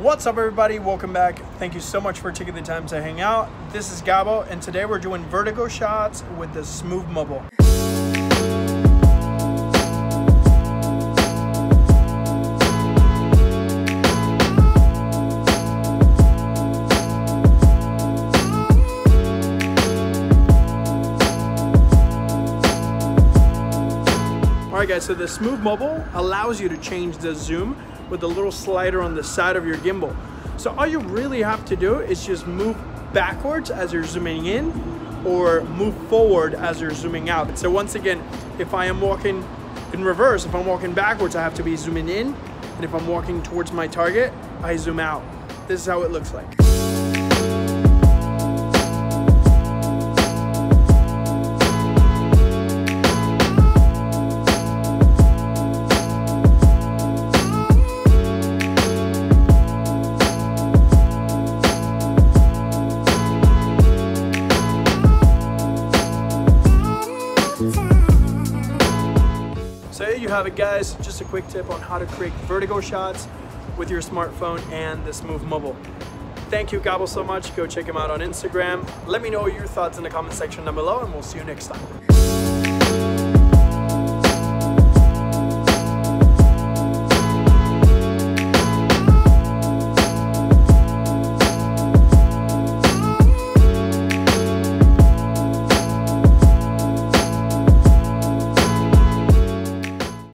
What's up everybody, welcome back. Thank you so much for taking the time to hang out. This is Gabo and today we're doing vertigo shots with the Smove Mobile. Alright guys, so the Smove Mobile allows you to change the zoom with a little slider on the side of your gimbal. So all you really have to do is just move backwards as you're zooming in or move forward as you're zooming out. So once again, if I am walking in reverse, if I'm walking backwards, I have to be zooming in. And if I'm walking towards my target, I zoom out. This is how it looks like. So there you have it guys, just a quick tip on how to create vertigo shots with your smartphone and the Smove Mobile. Thank you Gabo so much, go check him out on Instagram. Let me know your thoughts in the comment section down below and we'll see you next time.